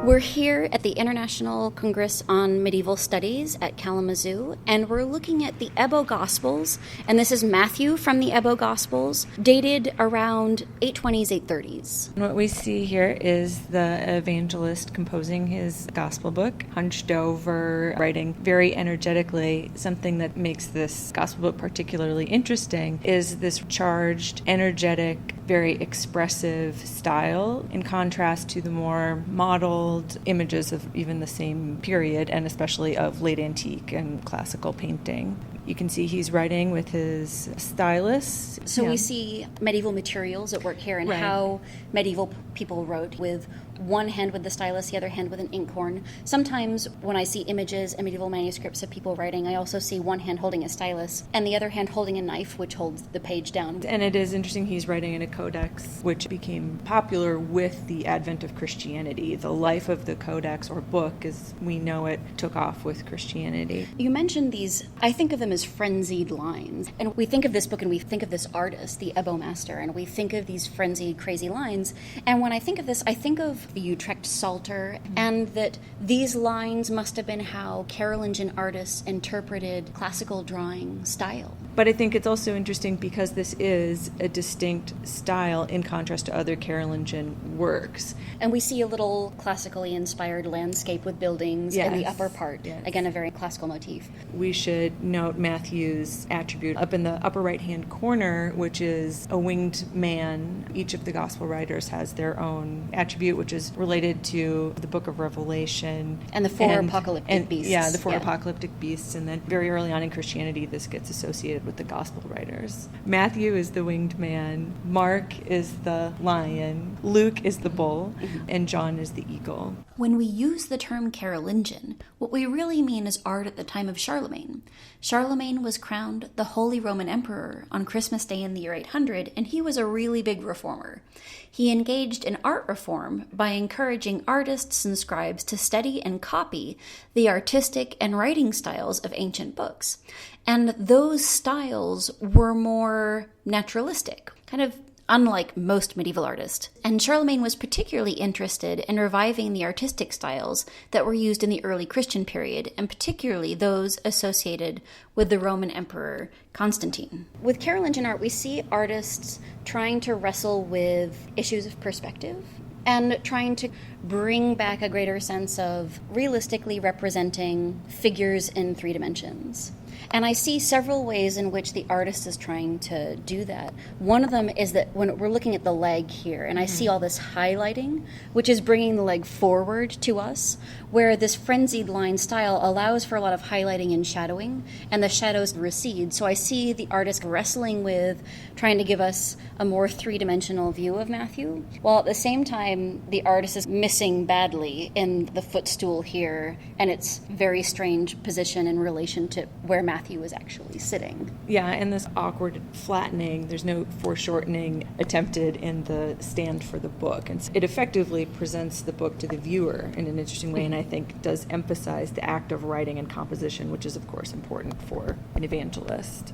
We're here at the International Congress on Medieval Studies at Kalamazoo, and we're looking at the Ebbo Gospels, and this is Matthew from the Ebbo Gospels, dated around 820s, 830s. What we see here is the evangelist composing his gospel book, hunched over, writing very energetically. Something that makes this gospel book particularly interesting is this charged, energetic, very expressive style, in contrast to the more modeled images of even the same period, and especially of late antique and classical painting. You can see he's writing with his stylus. So we see medieval materials at work here, and how medieval people wrote, with one hand with the stylus, the other hand with an inkhorn. Sometimes when I see images and medieval manuscripts of people writing, I also see one hand holding a stylus and the other hand holding a knife, which holds the page down. And it is interesting, he's writing in a codex, which became popular with the advent of Christianity. The life of the codex, or book as we know it, took off with Christianity. You mentioned these, I think of them as frenzied lines. And we think of this book and we think of this artist, the Ebbo master, and we think of these frenzied, crazy lines. And when I think of this, I think of the Utrecht Psalter, and that these lines must have been how Carolingian artists interpreted classical drawing style. But I think it's also interesting because this is a distinct style in contrast to other Carolingian works. And we see a little classically inspired landscape with buildings in the upper part. Yes. Again, a very classical motif. We should note Matthew's attribute up in the upper right-hand corner, which is a winged man. Each of the gospel writers has their own attribute, which is related to the book of Revelation. And the four apocalyptic beasts. Yeah, the four apocalyptic beasts. And then very early on in Christianity, this gets associated with the gospel writers. Matthew is the winged man, Mark is the lion, Luke is the bull, and John is the eagle. When we use the term Carolingian, what we really mean is art at the time of Charlemagne. Charlemagne was crowned the Holy Roman Emperor on Christmas Day in the year 800, and he was a really big reformer. He engaged in art reform by encouraging artists and scribes to study and copy the artistic and writing styles of ancient books. And those styles were more naturalistic, kind of unlike most medieval artists. And Charlemagne was particularly interested in reviving the artistic styles that were used in the early Christian period, and particularly those associated with the Roman Emperor Constantine. With Carolingian art, we see artists trying to wrestle with issues of perspective and trying to bring back a greater sense of realistically representing figures in 3 dimensions. And I see several ways in which the artist is trying to do that. One of them is that when we're looking at the leg here, and I see all this highlighting, which is bringing the leg forward to us, where this frenzied line style allows for a lot of highlighting and shadowing, and the shadows recede. So I see the artist wrestling with trying to give us a more 3-dimensional view of Matthew, while at the same time, the artist is missing badly in the footstool here, and its very strange position in relation to where Matthew was actually sitting. Yeah, and this awkward flattening, there's no foreshortening attempted in the stand for the book. And it effectively presents the book to the viewer in an interesting way, and I think does emphasize the act of writing and composition, which is, of course, important for an evangelist.